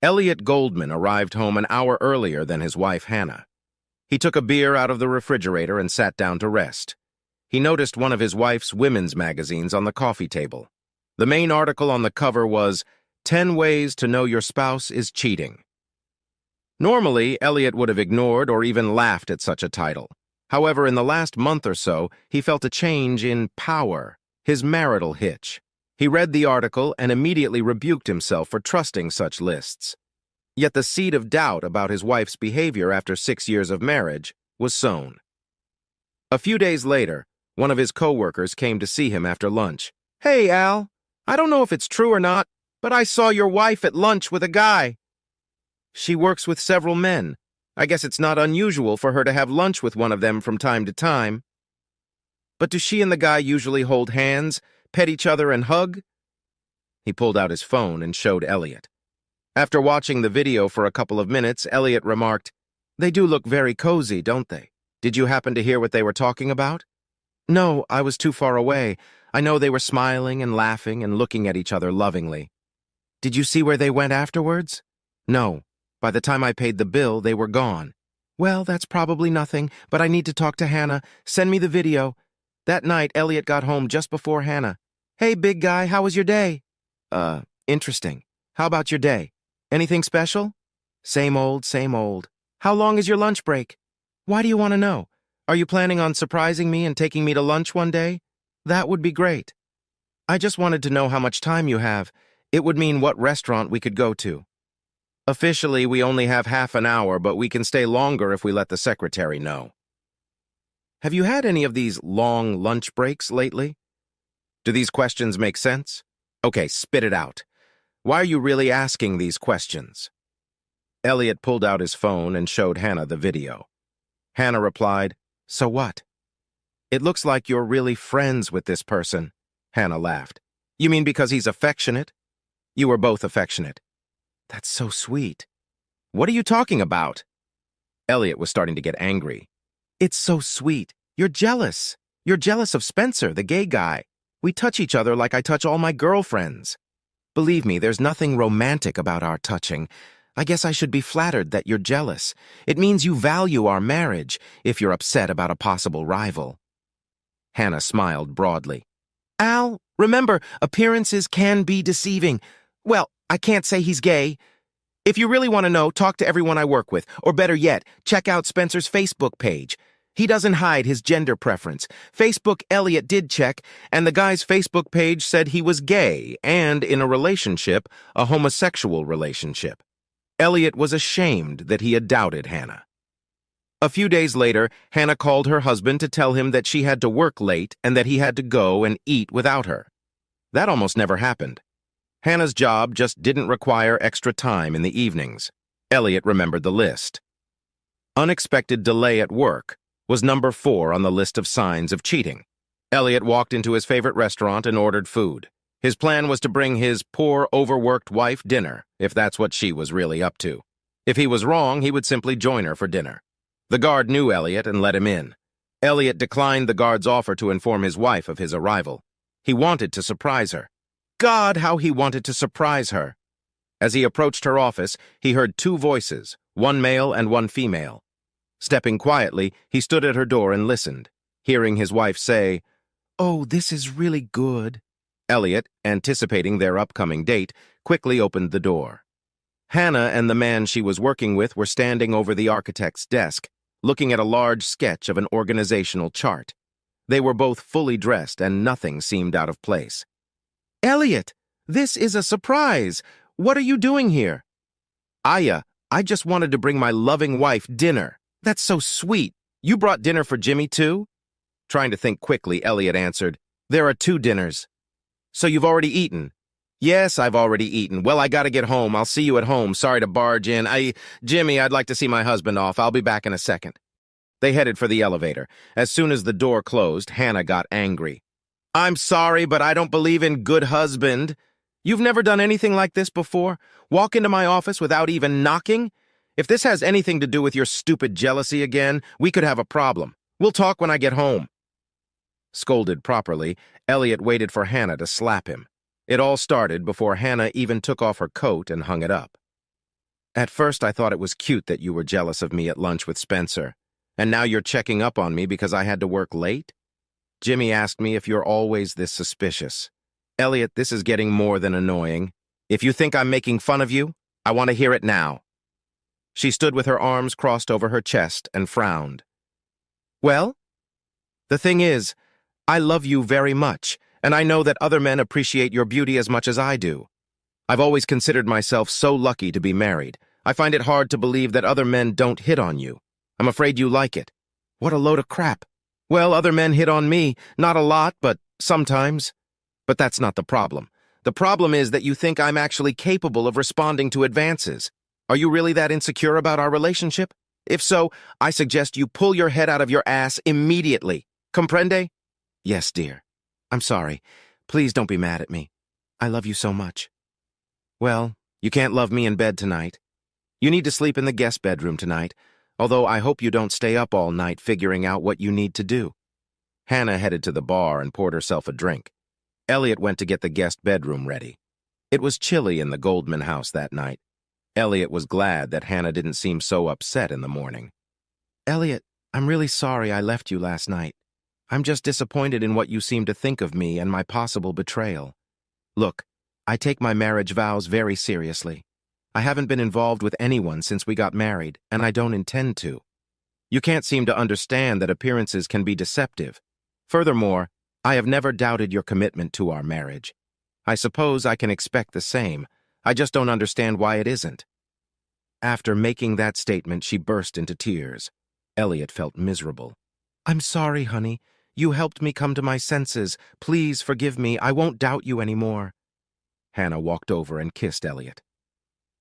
Elliot Goldman arrived home an hour earlier than his wife, Hannah. He took a beer out of the refrigerator and sat down to rest. He noticed one of his wife's women's magazines on the coffee table. The main article on the cover was 10 Ways to Know Your Spouse is Cheating. Normally, Elliot would have ignored or even laughed at such a title. However, in the last month or so, he felt a change in power, his marital hitch. He read the article and immediately rebuked himself for trusting such lists. Yet the seed of doubt about his wife's behavior after 6 years of marriage was sown. A few days later, one of his co-workers came to see him after lunch. "Hey, Al, I don't know if it's true or not, but I saw your wife at lunch with a guy." "She works with several men. I guess it's not unusual for her to have lunch with one of them from time to time." "But do she and the guy usually hold hands, pet each other, and hug?" He pulled out his phone and showed Elliot. After watching the video for a couple of minutes, Elliot remarked, "They do look very cozy, don't they? Did you happen to hear what they were talking about?" "No, I was too far away. I know they were smiling and laughing and looking at each other lovingly." "Did you see where they went afterwards?" "No. By the time I paid the bill, they were gone." "Well, that's probably nothing, but I need to talk to Hannah. Send me the video." That night, Elliot got home just before Hannah. "Hey, big guy, how was your day?" Interesting. How about your day? Anything special?" Same old, same old." "How long is your lunch break?" "Why do you want to know? Are you planning on surprising me and taking me to lunch one day?" "That would be great." "I just wanted to know how much time you have. It would mean what restaurant we could go to." "Officially, we only have half an hour, but we can stay longer if we let the secretary know." Have you had any of these long lunch breaks lately? Do these questions make sense? Okay, spit it out. Why are you really asking these questions? Elliot pulled out his phone and showed Hannah the video. Hannah replied, "So what?" "It looks like you're really friends with this person." Hannah laughed. "You mean because he's affectionate?" "You were both affectionate." "That's so sweet." "What are you talking about?" Elliot was starting to get angry. "It's so sweet. You're jealous. You're jealous of Spencer, the gay guy. We touch each other like I touch all my girlfriends. Believe me, there's nothing romantic about our touching. I guess I should be flattered that you're jealous. It means you value our marriage if you're upset about a possible rival." Hannah smiled broadly. "Al, remember, appearances can be deceiving. Well, I can't say he's gay. If you really want to know, talk to everyone I work with, or better yet, check out Spencer's Facebook page. He doesn't hide his gender preference. Facebook Elliot did check, and the guy's Facebook page said he was gay and in a relationship, a homosexual relationship. Elliot was ashamed that he had doubted Hannah. A few days later, Hannah called her husband to tell him that she had to work late and that he had to go and eat without her. That almost never happened. Hannah's job just didn't require extra time in the evenings. Elliot remembered the list. Unexpected delay at work was number 4 on the list of signs of cheating. Elliot walked into his favorite restaurant and ordered food. His plan was to bring his poor, overworked wife dinner, if that's what she was really up to. If he was wrong, he would simply join her for dinner. The guard knew Elliot and let him in. Elliot declined the guard's offer to inform his wife of his arrival. He wanted to surprise her. God, how he wanted to surprise her. As he approached her office, he heard 2 voices, one male and one female. Stepping quietly, he stood at her door and listened, hearing his wife say, "Oh, this is really good." Elliot, anticipating their upcoming date, quickly opened the door. Hannah and the man she was working with were standing over the architect's desk, looking at a large sketch of an organizational chart. They were both fully dressed and nothing seemed out of place. "Elliot, this is a surprise. What are you doing here?" "I just wanted to bring my loving wife dinner." "That's so sweet. You brought dinner for Jimmy too?" Trying to think quickly, Elliot answered, "There are 2 dinners." "So you've already eaten?" "Yes, I've already eaten. Well, I gotta get home. I'll see you at home. Sorry to barge in. Jimmy, I'd like to see my husband off. I'll be back in a second." They headed for the elevator. As soon as the door closed, Hannah got angry. "I'm sorry, but I don't believe in good husband. You've never done anything like this before? Walk into my office without even knocking? If this has anything to do with your stupid jealousy again, we could have a problem. We'll talk when I get home." Scolded properly, Elliot waited for Hannah to slap him. It all started before Hannah even took off her coat and hung it up. At first, I thought it was cute that you were jealous of me at lunch with Spencer. And now you're checking up on me because I had to work late? Jimmy asked me if you're always this suspicious. Elliot, this is getting more than annoying. If you think I'm making fun of you, I want to hear it now. She stood with her arms crossed over her chest and frowned. Well, the thing is, I love you very much, and I know that other men appreciate your beauty as much as I do. I've always considered myself so lucky to be married. I find it hard to believe that other men don't hit on you. I'm afraid you like it. What a load of crap. Well, other men hit on me, not a lot, but sometimes. But that's not the problem. The problem is that you think I'm actually capable of responding to advances. Are you really that insecure about our relationship? If so, I suggest you pull your head out of your ass immediately. Comprende? Yes, dear. I'm sorry. Please don't be mad at me. I love you so much. Well, you can't love me in bed tonight. You need to sleep in the guest bedroom tonight, although I hope you don't stay up all night figuring out what you need to do. Hannah headed to the bar and poured herself a drink. Elliot went to get the guest bedroom ready. It was chilly in the Goldman house that night. Elliot was glad that Hannah didn't seem so upset in the morning. Elliot, I'm really sorry I left you last night. I'm just disappointed in what you seem to think of me and my possible betrayal. Look, I take my marriage vows very seriously. I haven't been involved with anyone since we got married, and I don't intend to. You can't seem to understand that appearances can be deceptive. Furthermore, I have never doubted your commitment to our marriage. I suppose I can expect the same. I just don't understand why it isn't. After making that statement, she burst into tears. Elliot felt miserable. I'm sorry, honey. You helped me come to my senses. Please forgive me. I won't doubt you anymore. Hannah walked over and kissed Elliot.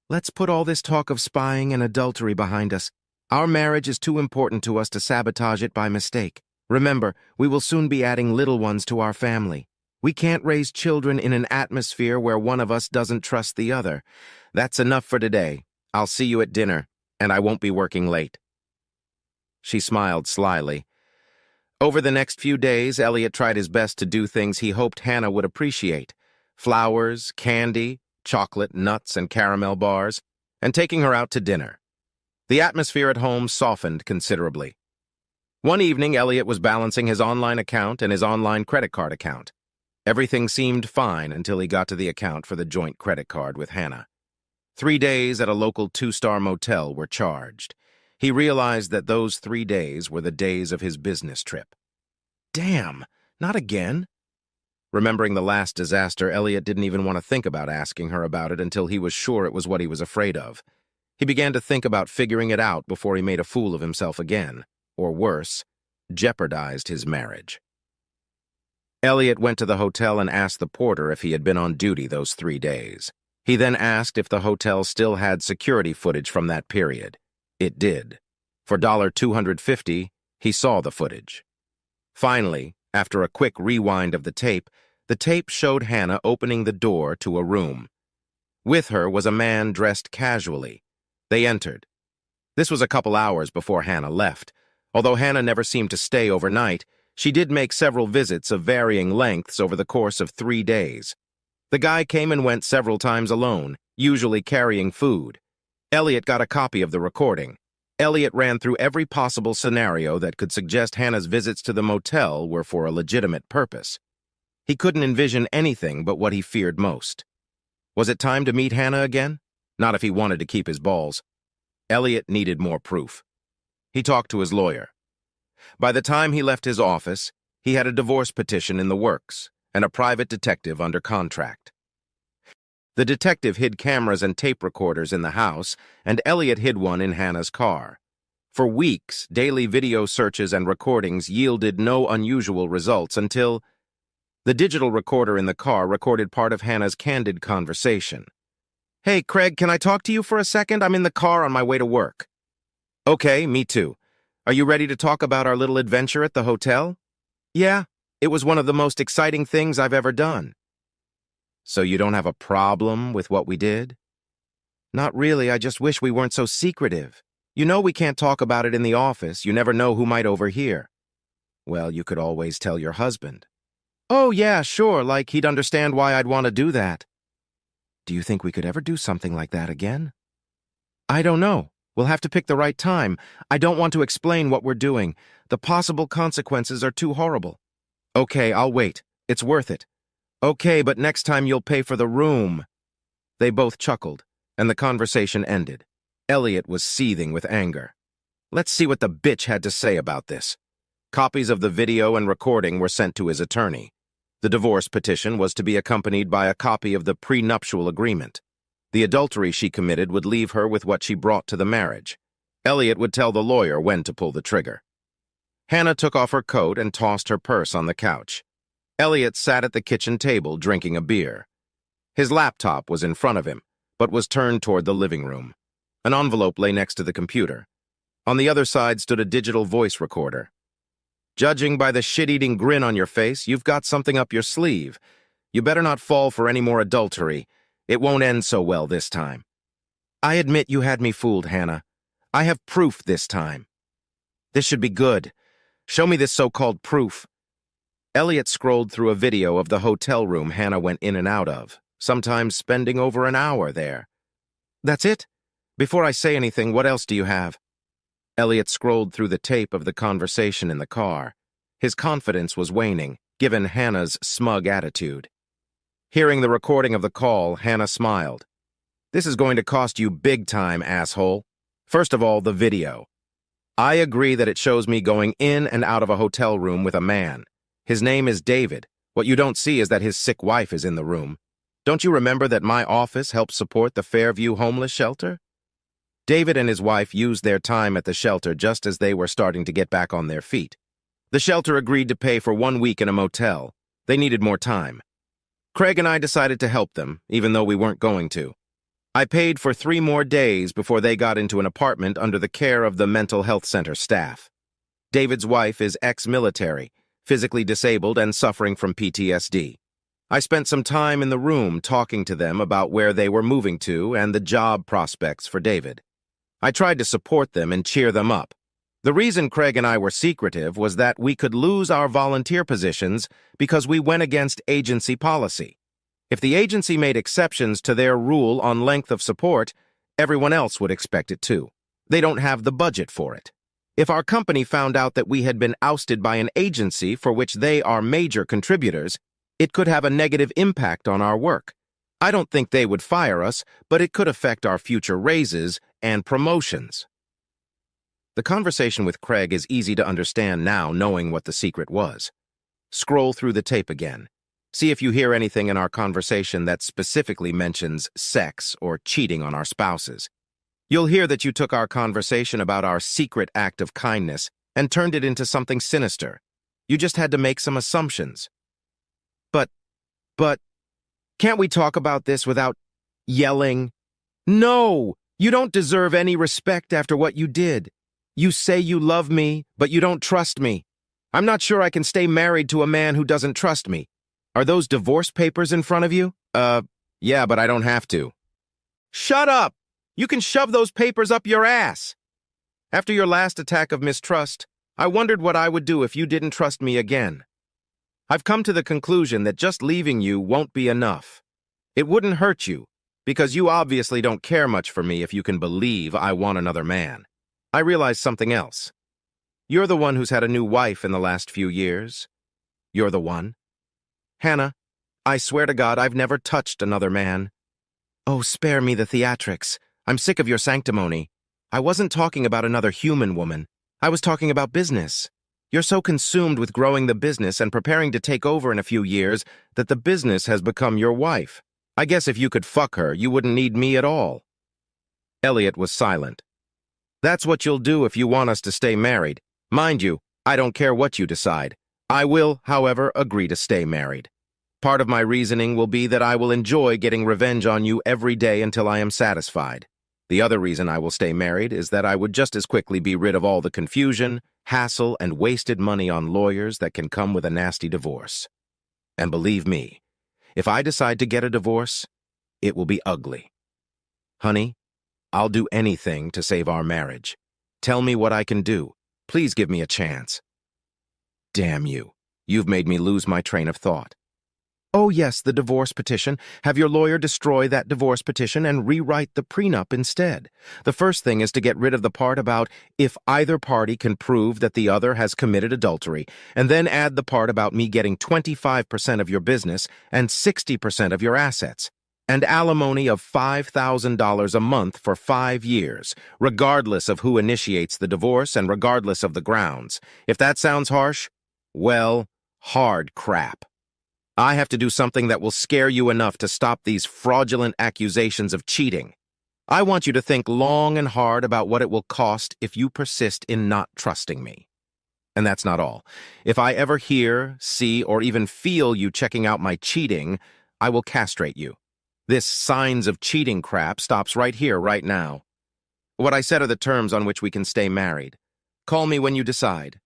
Let's put all this talk of spying and adultery behind us. Our marriage is too important to us to sabotage it by mistake. Remember, we will soon be adding little ones to our family. We can't raise children in an atmosphere where one of us doesn't trust the other. That's enough for today. I'll see you at dinner, and I won't be working late. She smiled slyly. Over the next few days, Elliot tried his best to do things he hoped Hannah would appreciate. Flowers, candy, chocolate, nuts, and caramel bars, and taking her out to dinner. The atmosphere at home softened considerably. One evening, Elliot was balancing his online account and his online credit card account. Everything seemed fine until he got to the account for the joint credit card with Hannah. 3 days at a local 2-star motel were charged. He realized that those 3 days were the days of his business trip. Damn, not again. Remembering the last disaster, Elliot didn't even want to think about asking her about it until he was sure it was what he was afraid of. He began to think about figuring it out before he made a fool of himself again, or worse, jeopardized his marriage. Elliot went to the hotel and asked the porter if he had been on duty those 3 days. He then asked if the hotel still had security footage from that period. It did. For $250, he saw the footage. Finally, after a quick rewind of the tape showed Hannah opening the door to a room. With her was a man dressed casually. They entered. This was a couple hours before Hannah left. Although Hannah never seemed to stay overnight, she did make several visits of varying lengths over the course of 3 days. The guy came and went several times alone, usually carrying food. Elliot got a copy of the recording. Elliot ran through every possible scenario that could suggest Hannah's visits to the motel were for a legitimate purpose. He couldn't envision anything but what he feared most. Was it time to meet Hannah again? Not if he wanted to keep his balls. Elliot needed more proof. He talked to his lawyer. By the time he left his office, he had a divorce petition in the works and a private detective under contract. The detective hid cameras and tape recorders in the house, and Elliot hid one in Hannah's car. For weeks, daily video searches and recordings yielded no unusual results until the digital recorder in the car recorded part of Hannah's candid conversation. Hey, Craig, can I talk to you for a second? I'm in the car on my way to work. Okay, me too. Are you ready to talk about our little adventure at the hotel? Yeah, it was one of the most exciting things I've ever done. So you don't have a problem with what we did? Not really, I just wish we weren't so secretive. You know we can't talk about it in the office. You never know who might overhear. Well, you could always tell your husband. Oh, yeah, sure, like he'd understand why I'd want to do that. Do you think we could ever do something like that again? I don't know. We'll have to pick the right time. I don't want to explain what we're doing. The possible consequences are too horrible. Okay, I'll wait. It's worth it. Okay, but next time you'll pay for the room. They both chuckled, and the conversation ended. Elliot was seething with anger. Let's see what the bitch had to say about this. Copies of the video and recording were sent to his attorney. The divorce petition was to be accompanied by a copy of the prenuptial agreement. The adultery she committed would leave her with what she brought to the marriage. Elliot would tell the lawyer when to pull the trigger. Hannah took off her coat and tossed her purse on the couch. Elliot sat at the kitchen table drinking a beer. His laptop was in front of him, but was turned toward the living room. An envelope lay next to the computer. On the other side stood a digital voice recorder. Judging by the shit-eating grin on your face, you've got something up your sleeve. You better not fall for any more adultery. It won't end so well this time. I admit you had me fooled, Hannah. I have proof this time. This should be good. Show me this so-called proof. Elliot scrolled through a video of the hotel room Hannah went in and out of, sometimes spending over an hour there. That's it? Before I say anything, what else do you have? Elliot scrolled through the tape of the conversation in the car. His confidence was waning, given Hannah's smug attitude. Hearing the recording of the call, Hannah smiled. This is going to cost you big time, asshole. First of all, the video. I agree that it shows me going in and out of a hotel room with a man. His name is David. What you don't see is that his sick wife is in the room. Don't you remember that my office helps support the Fairview homeless shelter? David and his wife used their time at the shelter just as they were starting to get back on their feet. The shelter agreed to pay for 1 week in a motel. They needed more time. Craig and I decided to help them, even though we weren't going to. I paid for 3 more days before they got into an apartment under the care of the mental health center staff. David's wife is ex-military, physically disabled and suffering from PTSD. I spent some time in the room talking to them about where they were moving to and the job prospects for David. I tried to support them and cheer them up. The reason Craig and I were secretive was that we could lose our volunteer positions because we went against agency policy. If the agency made exceptions to their rule on length of support, everyone else would expect it too. They don't have the budget for it. If our company found out that we had been ousted by an agency for which they are major contributors, it could have a negative impact on our work. I don't think they would fire us, but it could affect our future raises and promotions. The conversation with Craig is easy to understand now, knowing what the secret was. Scroll through the tape again. See if you hear anything in our conversation that specifically mentions sex or cheating on our spouses. You'll hear that you took our conversation about our secret act of kindness and turned it into something sinister. You just had to make some assumptions. But, can't we talk about this without yelling? No! You don't deserve any respect after what you did. You say you love me, but you don't trust me. I'm not sure I can stay married to a man who doesn't trust me. Are those divorce papers in front of you? Yeah, but I don't have to. Shut up! You can shove those papers up your ass! After your last attack of mistrust, I wondered what I would do if you didn't trust me again. I've come to the conclusion that just leaving you won't be enough. It wouldn't hurt you, because you obviously don't care much for me if you can believe I want another man. I realized something else. You're the one who's had a new wife in the last few years. You're the one. Hannah, I swear to God I've never touched another man. Oh, spare me the theatrics. I'm sick of your sanctimony. I wasn't talking about another human woman. I was talking about business. You're so consumed with growing the business and preparing to take over in a few years that the business has become your wife. I guess if you could fuck her, you wouldn't need me at all. Elliot was silent. That's what you'll do if you want us to stay married. Mind you, I don't care what you decide. I will, however, agree to stay married. Part of my reasoning will be that I will enjoy getting revenge on you every day until I am satisfied. The other reason I will stay married is that I would just as quickly be rid of all the confusion, hassle, and wasted money on lawyers that can come with a nasty divorce. And believe me, if I decide to get a divorce, it will be ugly. Honey, I'll do anything to save our marriage. Tell me what I can do. Please give me a chance. Damn you. You've made me lose my train of thought. Oh, yes, the divorce petition. Have your lawyer destroy that divorce petition and rewrite the prenup instead. The first thing is to get rid of the part about if either party can prove that the other has committed adultery, and then add the part about me getting 25% of your business and 60% of your assets, and alimony of $5,000 a month for 5 years, regardless of who initiates the divorce and regardless of the grounds. If that sounds harsh, well, hard crap. I have to do something that will scare you enough to stop these fraudulent accusations of cheating. I want you to think long and hard about what it will cost if you persist in not trusting me. And that's not all. If I ever hear, see, or even feel you checking out my cheating, I will castrate you. This signs of cheating crap stops right here, right now. What I said are the terms on which we can stay married. Call me when you decide.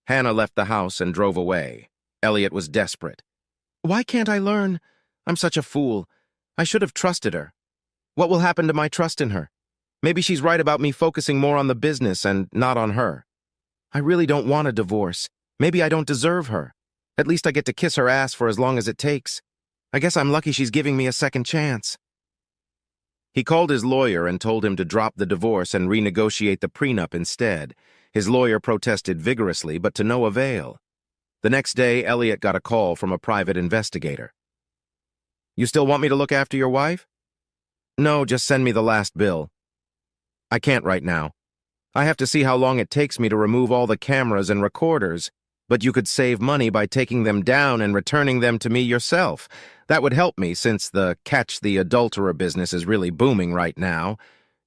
Hannah left the house and drove away. Elliot was desperate. Why can't I learn? I'm such a fool. I should have trusted her. What will happen to my trust in her? Maybe she's right about me focusing more on the business and not on her. I really don't want a divorce. Maybe I don't deserve her. At least I get to kiss her ass for as long as it takes. I guess I'm lucky she's giving me a second chance. He called his lawyer and told him to drop the divorce and renegotiate the prenup instead. His lawyer protested vigorously, but to no avail. The next day, Elliot got a call from a private investigator. You still want me to look after your wife? No, just send me the last bill. I can't right now. I have to see how long it takes me to remove all the cameras and recorders, but you could save money by taking them down and returning them to me yourself. That would help me since the catch the adulterer business is really booming right now.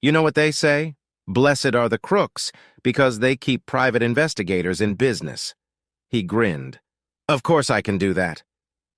You know what they say? Blessed are the crooks, because they keep private investigators in business. He grinned. Of course I can do that.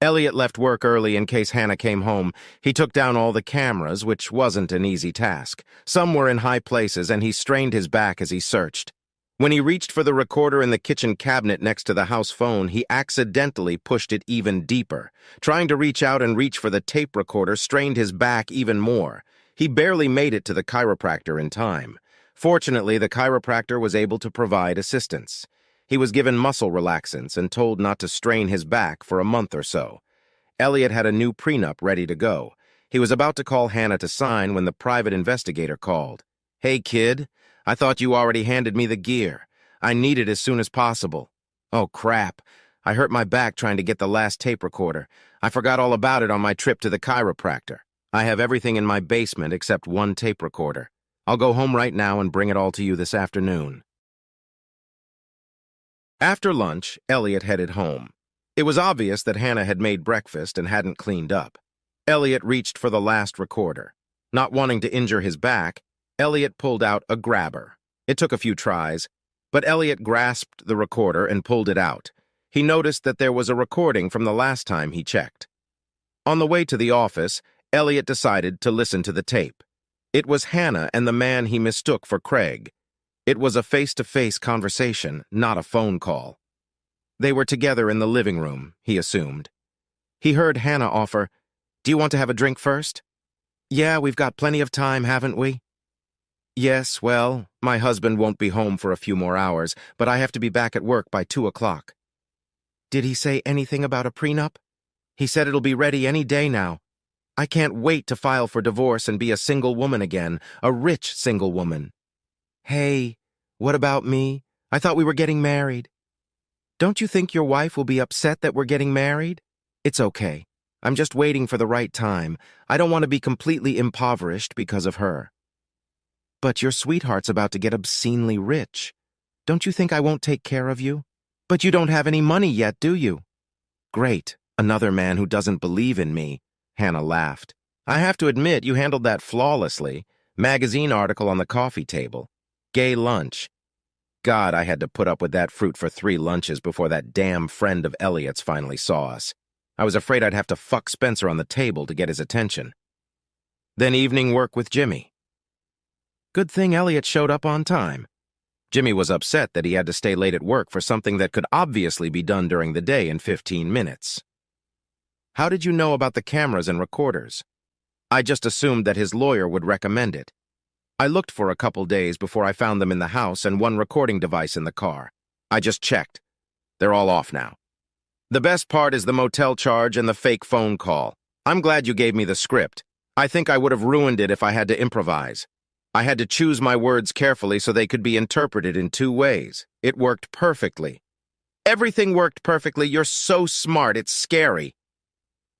Elliot left work early in case Hannah came home. He took down all the cameras, which wasn't an easy task. Some were in high places, and he strained his back as he searched. When he reached for the recorder in the kitchen cabinet next to the house phone, he accidentally pushed it even deeper. Trying to reach out and reach for the tape recorder strained his back even more. He barely made it to the chiropractor in time. Fortunately, the chiropractor was able to provide assistance. He was given muscle relaxants and told not to strain his back for a month or so. Elliot had a new prenup ready to go. He was about to call Hannah to sign when the private investigator called. Hey, kid, I thought you already handed me the gear. I need it as soon as possible. Oh, crap. I hurt my back trying to get the last tape recorder. I forgot all about it on my trip to the chiropractor. I have everything in my basement except one tape recorder. I'll go home right now and bring it all to you this afternoon. After lunch, Elliot headed home. It was obvious that Hannah had made breakfast and hadn't cleaned up. Elliot reached for the last recorder. Not wanting to injure his back, Elliot pulled out a grabber. It took a few tries, but Elliot grasped the recorder and pulled it out. He noticed that there was a recording from the last time he checked. On the way to the office, Elliot decided to listen to the tape. It was Hannah and the man he mistook for Craig. It was a face-to-face conversation, not a phone call. They were together in the living room, he assumed. He heard Hannah offer, "Do you want to have a drink first?" "Yeah, we've got plenty of time, haven't we?" "Yes, well, my husband won't be home for a few more hours, but I have to be back at work by 2 o'clock. "Did he say anything about a prenup?" "He said it'll be ready any day now. I can't wait to file for divorce and be a single woman again, a rich single woman." "Hey, what about me? I thought we were getting married." "Don't you think your wife will be upset that we're getting married?" "It's okay. I'm just waiting for the right time. I don't want to be completely impoverished because of her." "But your sweetheart's about to get obscenely rich. Don't you think I won't take care of you?" "But you don't have any money yet, do you?" "Great, another man who doesn't believe in me," Hannah laughed. "I have to admit you handled that flawlessly. Magazine article on the coffee table. Gay lunch. God, I had to put up with that fruit for 3 lunches before that damn friend of Elliot's finally saw us. I was afraid I'd have to fuck Spencer on the table to get his attention. Then evening work with Jimmy. Good thing Elliot showed up on time. Jimmy was upset that he had to stay late at work for something that could obviously be done during the day in 15 minutes. "How did you know about the cameras and recorders?" "I just assumed that his lawyer would recommend it. I looked for a couple days before I found them in the house and one recording device in the car. I just checked. They're all off now." The best part is the motel charge and the fake phone call. I'm glad you gave me the script. I think I would have ruined it if I had to improvise. I had to choose my words carefully so they could be interpreted in two ways. It worked perfectly. Everything worked perfectly. You're so smart, it's scary.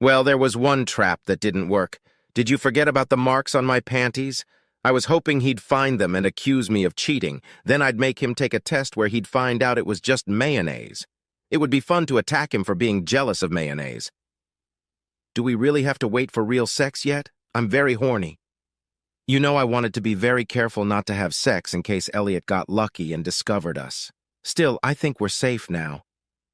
Well, there was one trap that didn't work. Did you forget about the marks on my panties? I was hoping he'd find them and accuse me of cheating. Then I'd make him take a test where he'd find out it was just mayonnaise. It would be fun to attack him for being jealous of mayonnaise. Do we really have to wait for real sex yet? I'm very horny. You know I wanted to be very careful not to have sex in case Elliot got lucky and discovered us. Still, I think we're safe now.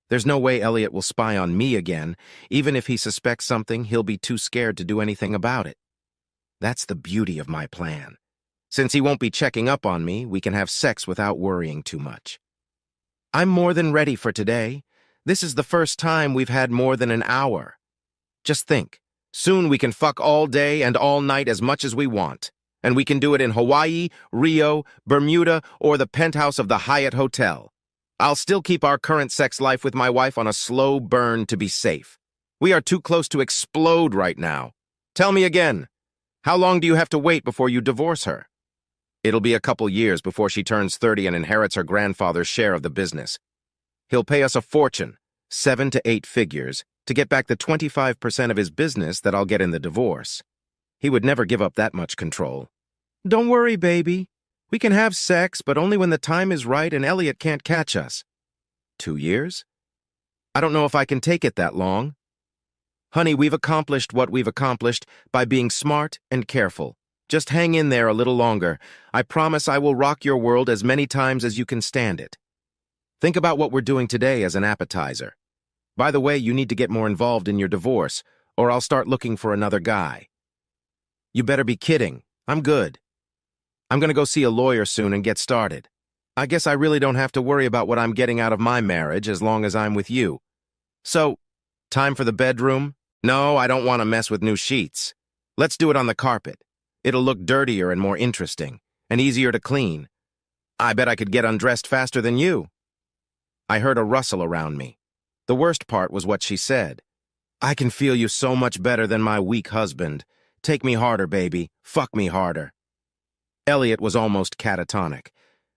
There's no way Elliot will spy on me again. Even if he suspects something, he'll be too scared to do anything about it. That's the beauty of my plan. Since he won't be checking up on me, we can have sex without worrying too much. I'm more than ready for today. This is the first time we've had more than an hour. Just think, soon we can fuck all day and all night as much as we want. And we can do it in Hawaii, Rio, Bermuda, or the penthouse of the Hyatt Hotel. I'll still keep our current sex life with my wife on a slow burn to be safe. We are too close to explode right now. Tell me again, how long do you have to wait before you divorce her? It'll be a couple years before she turns 30 and inherits her grandfather's share of the business. He'll pay us a fortune, 7 to 8 figures, to get back the 25% of his business that I'll get in the divorce. He would never give up that much control. Don't worry, baby. We can have sex, but only when the time is right and Elliot can't catch us. 2 years? I don't know if I can take it that long. Honey, we've accomplished what we've accomplished by being smart and careful. Just hang in there a little longer. I promise I will rock your world as many times as you can stand it. Think about what we're doing today as an appetizer. By the way, you need to get more involved in your divorce, or I'll start looking for another guy. You better be kidding. I'm good. I'm gonna go see a lawyer soon and get started. I guess I really don't have to worry about what I'm getting out of my marriage as long as I'm with you. So, time for the bedroom? No, I don't want to mess with new sheets. Let's do it on the carpet. It'll look dirtier and more interesting, and easier to clean. I bet I could get undressed faster than you. I heard a rustle around me. The worst part was what she said. I can feel you so much better than my weak husband. Take me harder, baby. Fuck me harder. Elliot was almost catatonic.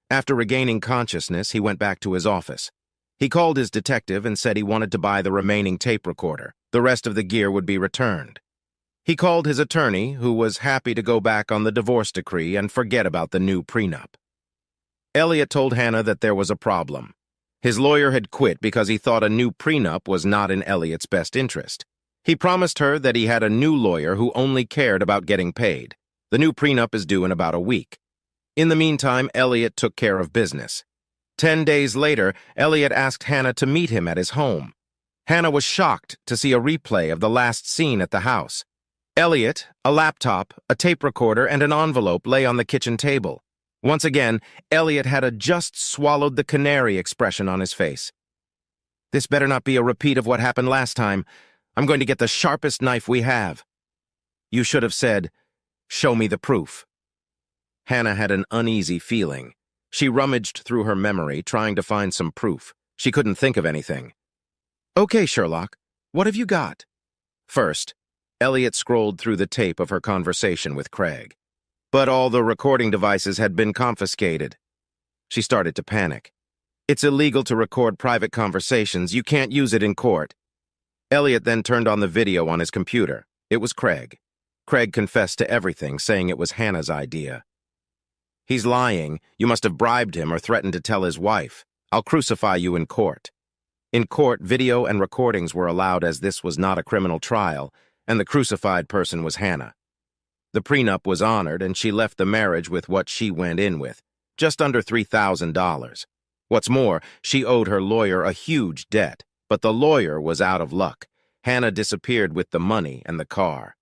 After regaining consciousness, he went back to his office. He called his detective and said he wanted to buy the remaining tape recorder. The rest of the gear would be returned. He called his attorney, who was happy to go back on the divorce decree and forget about the new prenup. Elliot told Hannah that there was a problem. His lawyer had quit because he thought a new prenup was not in Elliot's best interest. He promised her that he had a new lawyer who only cared about getting paid. The new prenup is due in about a week. In the meantime, Elliot took care of business. 10 days later, Elliot asked Hannah to meet him at his home. Hannah was shocked to see a replay of the last scene at the house. Elliot, a laptop, a tape recorder, and an envelope lay on the kitchen table. Once again, Elliot had a just-swallowed-the-canary expression on his face. This better not be a repeat of what happened last time. I'm going to get the sharpest knife we have. You should have said, "Show me the proof." Hannah had an uneasy feeling. She rummaged through her memory, trying to find some proof. She couldn't think of anything. Okay, Sherlock, what have you got? First, Elliot scrolled through the tape of her conversation with Craig. But all the recording devices had been confiscated. She started to panic. It's illegal to record private conversations. You can't use it in court. Elliot then turned on the video on his computer. It was Craig. Craig confessed to everything, saying it was Hannah's idea. He's lying. You must have bribed him or threatened to tell his wife. I'll crucify you in court. In court, video and recordings were allowed as this was not a criminal trial, and the crucified person was Hannah. The prenup was honored, and she left the marriage with what she went in with, just under $3,000. What's more, she owed her lawyer a huge debt, but the lawyer was out of luck. Hannah disappeared with the money and the car.